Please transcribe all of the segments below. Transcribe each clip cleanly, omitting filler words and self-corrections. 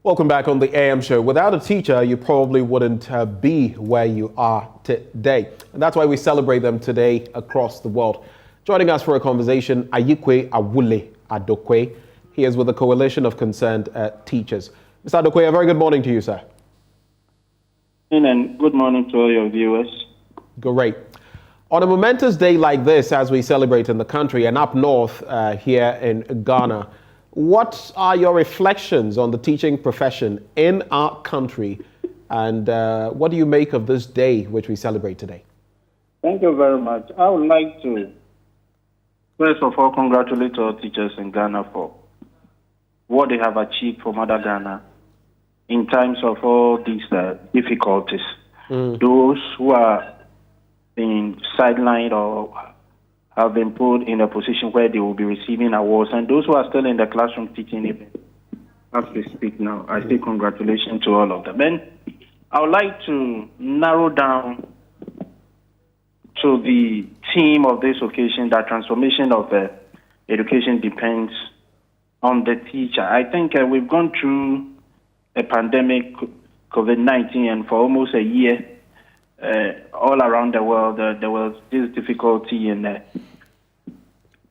Welcome back on the AM show. Without a teacher, you probably wouldn't be where you are today. And that's why we celebrate them today across the world. Joining us for a conversation, Ayikwe Awule Adokwe. He is with the Coalition of Concerned Teachers. Mr. Adokwe, a very good morning to you, sir. And good morning to all your viewers. Great. On a momentous day like this, as we celebrate in the country and up north here in Ghana, what are your reflections on the teaching profession in our country, and what do you make of this day which we celebrate today? Thank you very much. I would like to, first of all, congratulate all teachers in Ghana for what they have achieved for Mother Ghana in times of all these difficulties. Those who are being sidelined or have been put in a position where they will be receiving awards, and those who are still in the classroom teaching even as we speak now. I say congratulations to all of them. And I would like to narrow down to the theme of this occasion, that transformation of education depends on the teacher. I think we've gone through a pandemic, COVID-19, and for almost a year, all around the world, there was this difficulty in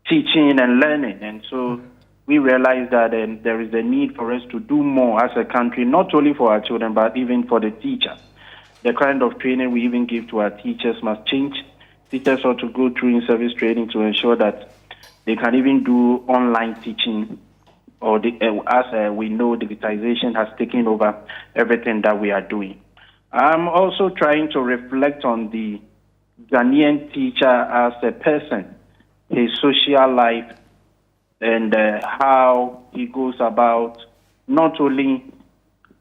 teaching and learning. And so we realized that there is a need for us to do more as a country, not only for our children, but even for the teacher. The kind of training we even give to our teachers must change. Teachers ought to go through in-service training to ensure that they can even do online teaching, or as we know, digitization has taken over everything that we are doing. I'm also trying to reflect on the Ghanaian teacher as a person, his social life, and how he goes about not only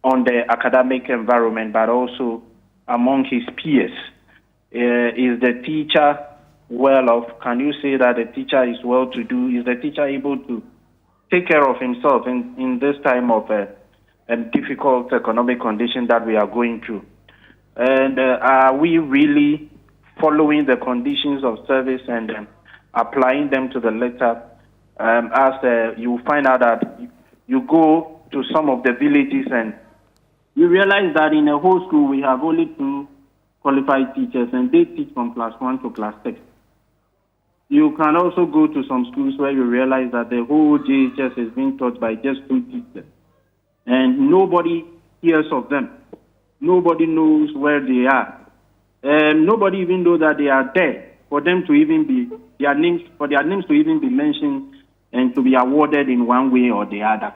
on the academic environment, but also among his peers. Is the teacher well off? Can you say that the teacher is well-to-do? Is the teacher able to take care of himself in this time of a difficult economic condition that we are going through? And are we really following the conditions of service and applying them to the letter? As you find out that you go to some of the villages and you realize that in a whole school we have only 2 qualified teachers, and they teach from class 1 to class 6. You can also go to some schools where you realize that the whole JHS is being taught by just 2 teachers, and nobody hears of them. Nobody knows where they are. Nobody even knows that they are there for them to even be their names to even be mentioned and to be awarded in one way or the other.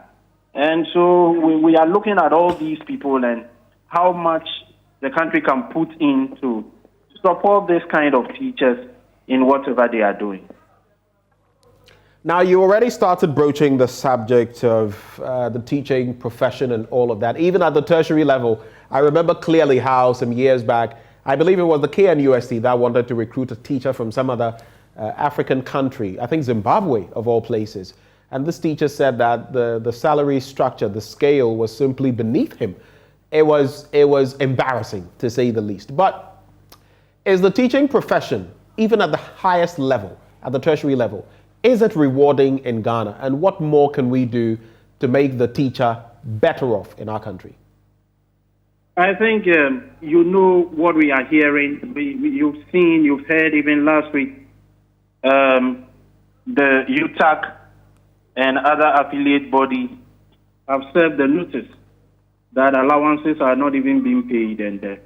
And so we are looking at all these people and how much the country can put in to support this kind of teachers in whatever they are doing. Now, you already started broaching the subject of the teaching profession and all of that, even at the tertiary level. I remember clearly how some years back, I believe it was the KNUST that wanted to recruit a teacher from some other African country, I think Zimbabwe of all places. And this teacher said that the salary structure, the scale was simply beneath him. It was embarrassing, to say the least. But is the teaching profession, even at the highest level, at the tertiary level, is it rewarding in Ghana? And what more can we do to make the teacher better off in our country? I think you know what we are hearing. You've heard even last week, the UTAC and other affiliate bodies have served the notice that allowances are not even being paid, and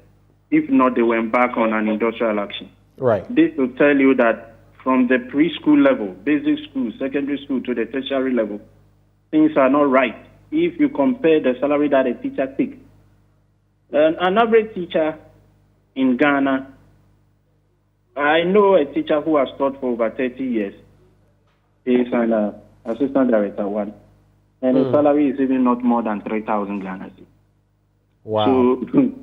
if not, they will embark on an industrial action. Right. This will tell you that from the preschool level, basic school, secondary school, to the tertiary level, things are not right. If you compare the salary that a teacher takes, an average teacher in Ghana, I know a teacher who has taught for over 30 years. He is an assistant director 1, and his salary is even not more than 3,000 Ghana. Wow. So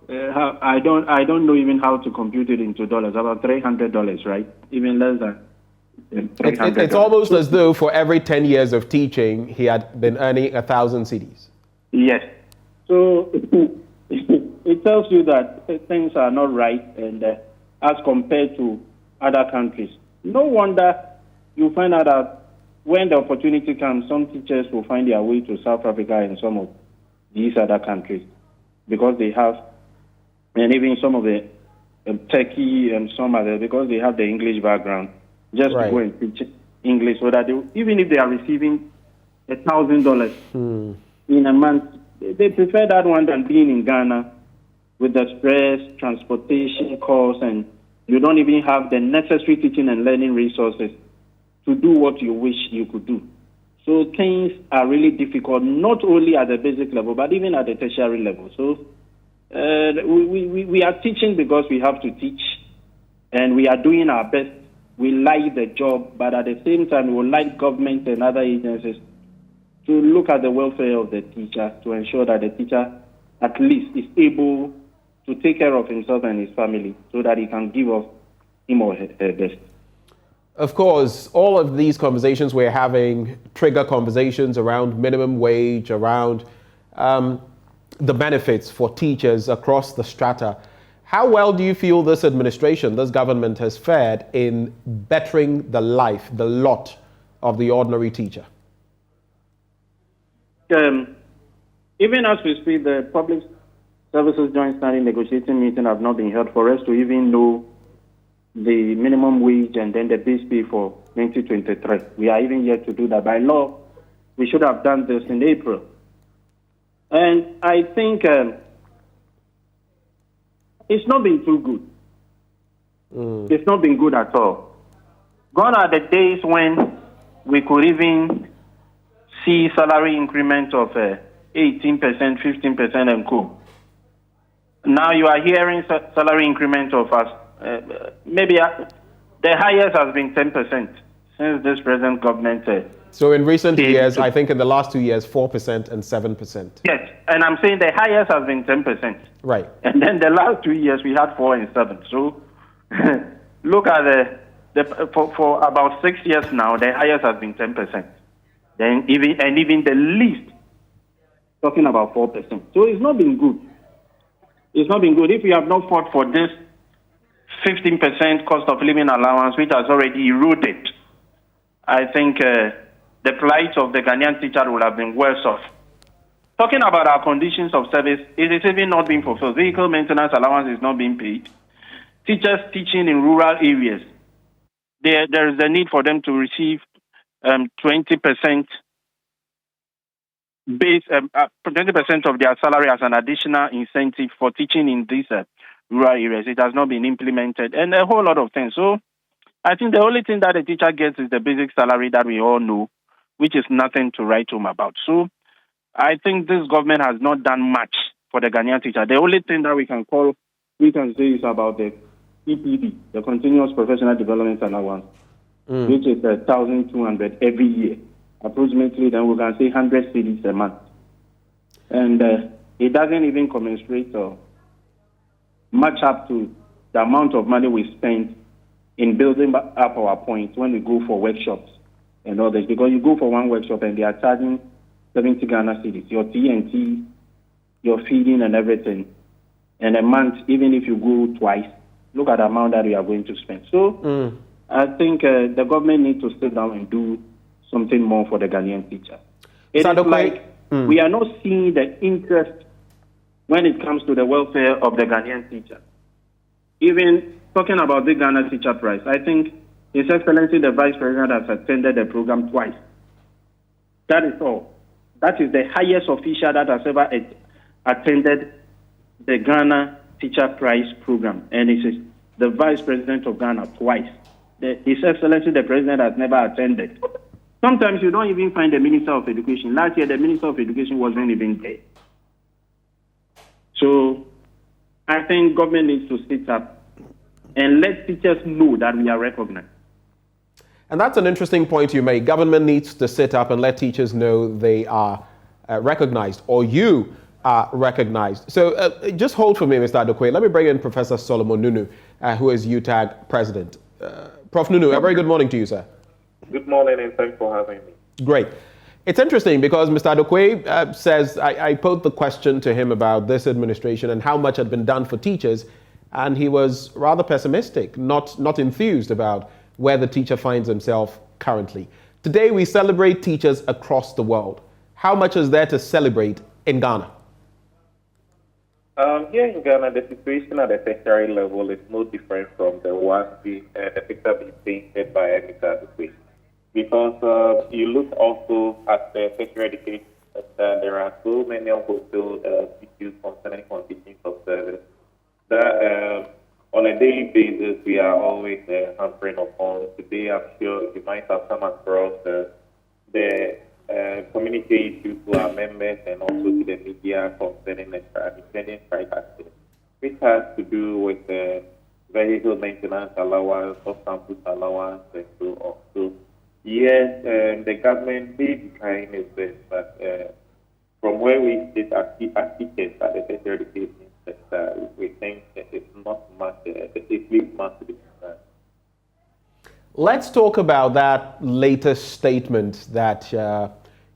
I don't know even how to compute it into dollars. About $300, right? Even less than $300. It's almost as though for every 10 years of teaching, he had been earning 1,000 cedis. Yes. So it tells you that things are not right, and as compared to other countries. No wonder you find out that when the opportunity comes, some teachers will find their way to South Africa and some of these other countries because they have, and even some of the Turkey and some other, because they have the English background, just to go and teach English so that even if they are receiving $1,000 in a month, they prefer that one than being in Ghana with the stress, transportation costs, and you don't even have the necessary teaching and learning resources to do what you wish you could do. So things are really difficult, not only at the basic level, but even at the tertiary level. So we are teaching because we have to teach, and we are doing our best. We like the job, but at the same time, we would like government and other agencies to look at the welfare of the teacher to ensure that the teacher at least is able to take care of himself and his family so that he can give up him or her best. Of course, all of these conversations we're having trigger conversations around minimum wage, around the benefits for teachers across the strata. How well do you feel this administration, this government has fared in bettering the life, the lot of the ordinary teacher? Even as we speak, the Public Services Joint Standing Negotiating Meeting have not been held for us to even know the minimum wage and then the base pay for 2023. We are even yet to do that. By law, we should have done this in April. And I think it's not been too good. It's not been good at all. Gone are the days when we could even see salary increment of 18%, 15% and co. Now you are hearing salary increment of us. Maybe the highest has been 10% since this present government. So in recent years, I think in the last 2 years, 4% and 7%. Yes, and I'm saying the highest has been 10%. Right. And then the last 2 years, we had 4 and 7. So look at for about 6 years now, the highest has been 10%. Then even the least, talking about 4%. So it's not been good. It's not been good. If we have not fought for this 15% cost of living allowance, which has already eroded, I think the plight of the Ghanaian teacher would have been worse off. Talking about our conditions of service, it is even not being fulfilled. Vehicle maintenance allowance is not being paid. Teachers teaching in rural areas, there is a need for them to receive 20% base, 20% of their salary as an additional incentive for teaching in these rural areas. It has not been implemented, and a whole lot of things. So I think the only thing that a teacher gets is the basic salary that we all know, which is nothing to write home about. So I think this government has not done much for the Ghanaian teacher. The only thing that we can say is about the EPD, the Continuous Professional Development Allowance, which is 1,200 every year. Approximately, then we can say 100 cedis a month. And it doesn't even commensurate or match up to the amount of money we spend in building up our points when we go for workshops and all this. Because you go for one workshop and they are charging 70 Ghana cedis, your TNT, your feeding and everything. And a month, even if you go twice, look at the amount that we are going to spend. So I think the government needs to sit down and do something more for the Ghanaian teacher. It is like we are not seeing the interest when it comes to the welfare of the Ghanaian teacher. Even talking about the Ghana teacher prize, I think His Excellency the Vice President has attended the program twice. That is all. That is the highest official that has ever attended the Ghana Teacher Prize program, and it is the Vice President of Ghana twice. His Excellency the President has never attended. Sometimes you don't even find the Minister of Education. Last year, the Minister of Education wasn't even there. So I think government needs to sit up and let teachers know that we are recognized. And that's an interesting point you make. Government needs to sit up and let teachers know they are recognized, or you are recognized. So just hold for me, Mr. Adokwe. Let me bring in Professor Solomon Nunu, who is UTAG president. Prof. Nunu, a very good morning to you, sir. Good morning, and thanks for having me. Great. It's interesting because Mr. Adokwe says, I posed the question to him about this administration and how much had been done for teachers, and he was rather pessimistic, not enthused about where the teacher finds himself currently. Today we celebrate teachers across the world. How much is there to celebrate in Ghana? Here in Ghana, the situation at the tertiary level is no different from the picture being painted by Emeka Adukwe. Because you look also at the tertiary education sector, there are so many unfulfilled issues concerning conditions of service that on a daily basis we are always hampering upon. Today, I'm sure you might have come across the communicate to our members and also to the media concerning the pending strike action, which has to do with vehicle maintenance allowance, off-campus allowance, and so on. So, yes, the government may be trying its best, but from where we sit as teachers at the tertiary education sector, we think that it's not much, it leaves much to be concerned. Let's talk about that latest statement that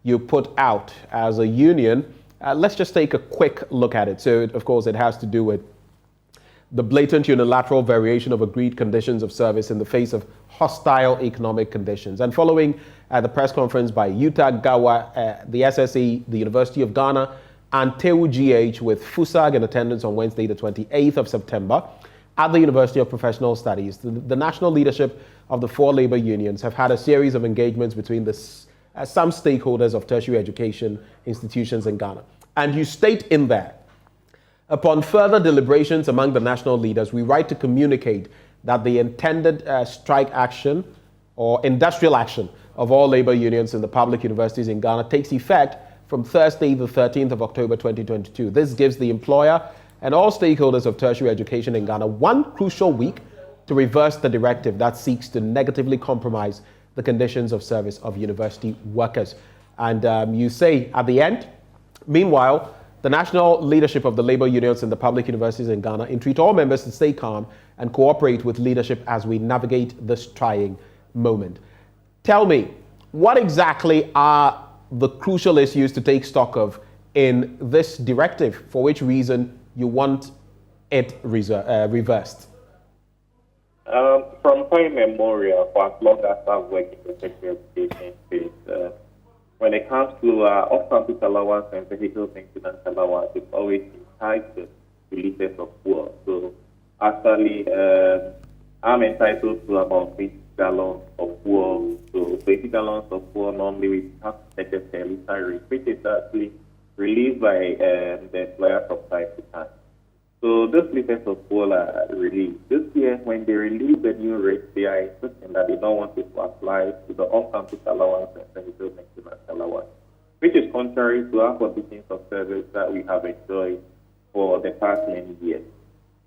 you put out as a union. Let's just take a quick look at it. So, of course, it has to do with the blatant unilateral variation of agreed conditions of service in the face of hostile economic conditions. And following the press conference by Utah Gawa, the SSE, the University of Ghana, and TEU GH with FUSAG in attendance on Wednesday, the 28th of September, at the University of Professional Studies, the national leadership of the four labor unions have had a series of engagements between some stakeholders of tertiary education institutions in Ghana. And you state in there, upon further deliberations among the national leaders, we write to communicate that the intended strike action or industrial action of all labor unions in the public universities in Ghana takes effect from Thursday, the 13th of October 2022. This gives the employer and all stakeholders of tertiary education in Ghana one crucial week to reverse the directive that seeks to negatively compromise the conditions of service of university workers. And you say at the end, meanwhile, the national leadership of the labor unions in the public universities in Ghana entreat all members to stay calm and cooperate with leadership as we navigate this trying moment. Tell me, what exactly are the crucial issues to take stock of in this directive, for which reason you want it reversed? From time immemorial, for as long as I've worked in the sector education space, when it comes to off-campus allowance and vehicle maintenance allowance, it's always been tied to liters of fuel. So actually, I'm entitled to about 20 gallons of fuel. So 20 gallons of fuel normally we have to take a liter rate, which is actually released by the employer from time to time. So those liters of fuel are released. This year, when they release the new rate, they are insisting that they don't want it to apply to the on-campus allowance and vehicle maintenance allowance, which is contrary to our conditions of service that we have enjoyed for the past many years.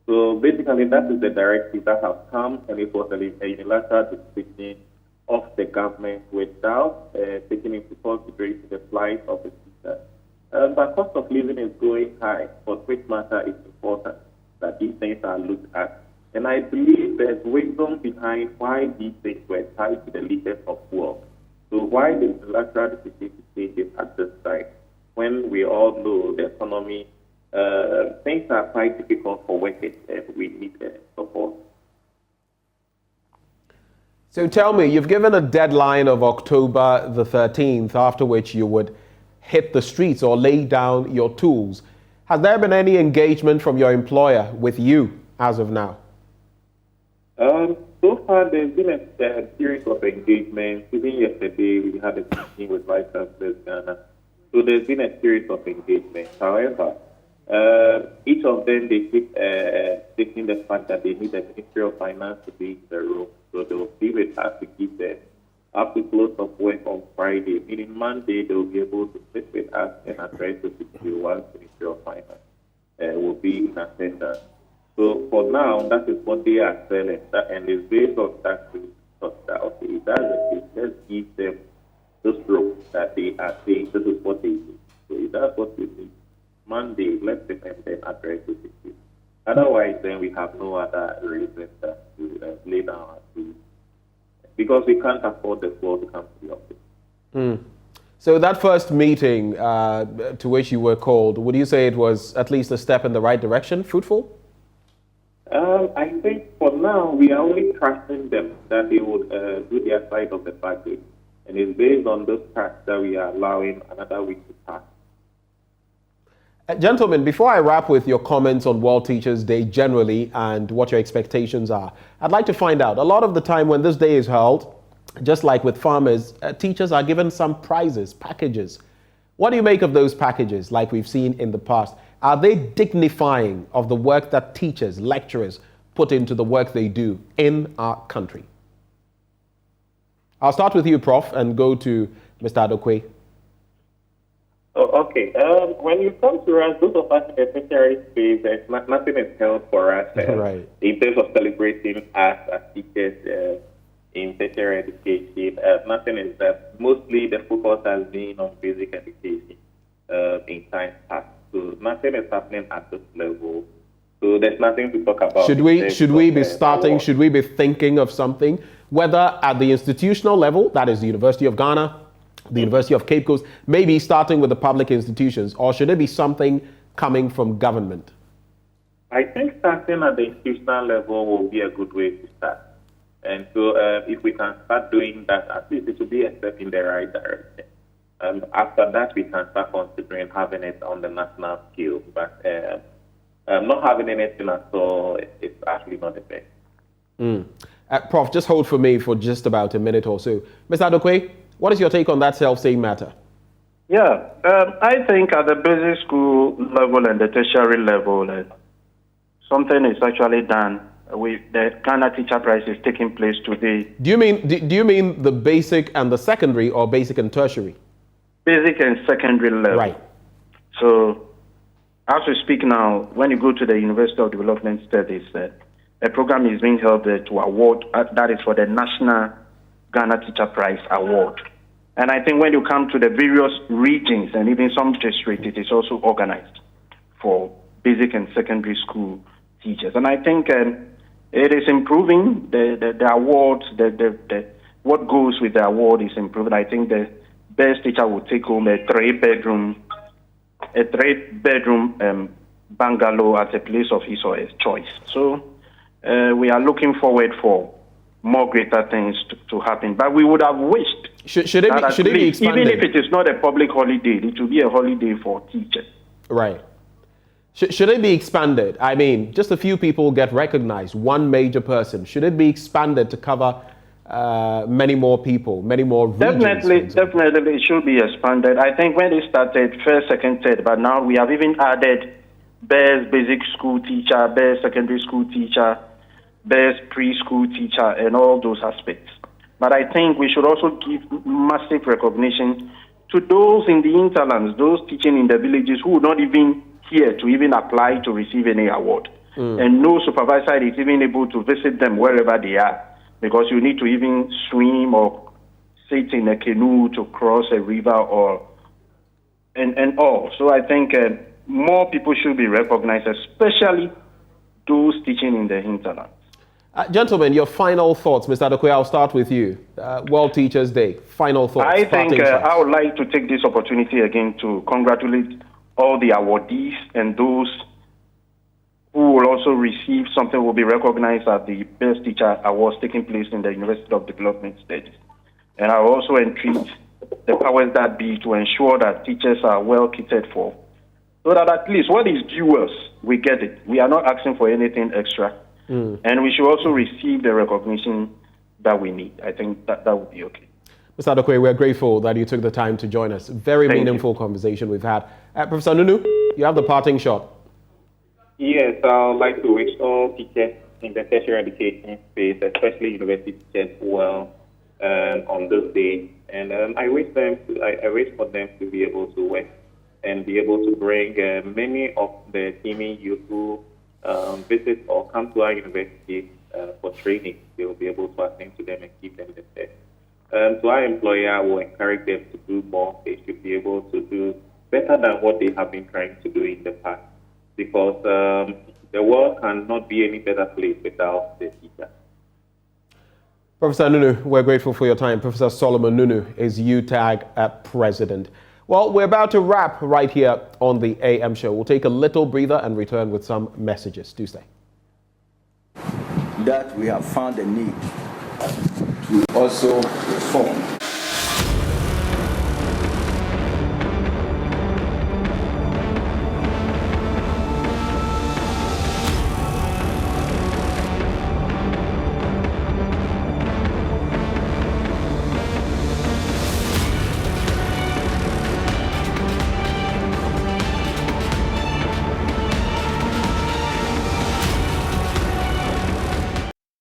So basically, that is the directive that has come, and it was a unilateral decision of the government without taking into consideration the plight of the teachers. But cost of living is going high, for which matter it's important that these things are looked at. And I believe there's wisdom behind why these things were tied to the liters of fuel. So why the unilateral decision to take it at this time, when we all know the economy, things are quite difficult for workers and we need support. So tell me, you've given a deadline of October the 13th, after which you would hit the streets or lay down your tools. Has there been any engagement from your employer with you as of now? So far, there's been a series of engagements. Even yesterday, we had a meeting with Vice Chancellor Ghana. So there's been a series of engagements. However, each of them, they keep taking the fact that they need the Ministry of Finance to be in the room. So they will be with us to keep them up to close of work on Friday, meaning Monday they will be able to sit with us and address the issue once the Ministry of Finance will be in attendance. So for now, that is what they are selling, and it's based on that to sort that, okay, it doesn't, just give them this rope that they are saying this is what they need. So if that's what we need, Monday, let's sit and then address the issue. Otherwise, then we have no other reason to lay down our tools, because we can't afford the floor to come to the office. So that first meeting to which you were called, would you say it was at least a step in the right direction, fruitful? I think for now, we are only trusting them that they would do their side of the package. And it's based on those facts that we are allowing another week to pass. Gentlemen, before I wrap with your comments on World Teachers Day generally and what your expectations are, I'd like to find out, a lot of the time when this day is held, just like with farmers, teachers are given some prizes, packages. What do you make of those packages like we've seen in the past? Are they dignifying of the work that teachers, lecturers put into the work they do in our country? I'll start with you, Prof, and go to Mr. Adokwe. Oh, okay. When you come to us, those of us in the tertiary space, there's nothing is held for us right. in terms of celebrating us as teachers in tertiary education. Nothing is that. Mostly the focus has been on basic education in times past. So nothing is happening at this level. So there's nothing to talk about. Should we be thinking of something, whether at the institutional level, that is the University of Ghana, the University of Cape Coast, maybe starting with the public institutions, or should it be something coming from government? I think starting at the institutional level will be a good way to start. And so if we can start doing that, at least it will be a step in the right direction. After that, we can start considering having it on the national scale. But not having anything at all is actually not the best. Prof, just hold for me for just about a minute or so. Mr. Adokwe, what is your take on that self-same matter? Yeah, I think at the basic school level and the tertiary level, something is actually done. The Ghana Teacher Prize is taking place today. Do you mean the basic and the secondary, or basic and tertiary? Basic and secondary level. Right. So, as we speak now, when you go to the University of Development Studies, a program is being held to award, that is for the National Ghana Teacher Prize Award. And I think when you come to the various regions and even some districts, it is also organized for basic and secondary school teachers. And I think it is improving. The awards, what goes with the award is improving. I think the best teacher will take home a three-bedroom bungalow at a place of his or her choice. So we are looking forward for more greater things to happen. But we would have wished should it be expanded? Even if it is not a public holiday, it will be a holiday for teachers. Right. Should it be expanded? I mean, just a few people get recognized, one major person. Should it be expanded to cover many more people, many more regions? Definitely, it should be expanded. I think when it started, first, second, third, but now we have even added best basic school teacher, best secondary school teacher, best preschool teacher, and all those aspects. But I think we should also give massive recognition to those in the hinterlands, those teaching in the villages who are not even here to even apply to receive any award. And no supervisor is even able to visit them wherever they are, because you need to even swim or sit in a canoe to cross a river and all. So I think more people should be recognized, especially those teaching in the hinterlands. Gentlemen, your final thoughts. Mr. Adokwe, I'll start with you. World Teachers Day, final thoughts. I think I would like to take this opportunity again to congratulate all the awardees and those who will also receive something will be recognized at the Best Teacher Awards taking place in the University of Development Studies. And I will also entreat the powers that be to ensure that teachers are well catered for, so that at least what is due us, we get it. We are not asking for anything extra. And we should also receive the recognition that we need. I think that would be okay. Mr. Adokwe, we're grateful that you took the time to join us. Very meaningful conversation we've had. Professor Nunu, you have the parting shot. Yes, I would like to wish all teachers in the tertiary education space, especially university teachers, well on this day. And I wish for them to be able to work and be able to bring many of the teaming youth who visit or come to our university for training. They will be able to attend to them and keep them there. So our employer will encourage them to do more. They should be able to do better than what they have been trying to do in the past, because the world cannot be any better place without the teacher. Professor Nunu, we're grateful for your time. Professor Solomon Nunu is UTAG president. Well, we're about to wrap right here on the AM show. We'll take a little breather and return with some messages. Do stay. That we have found a need to also reform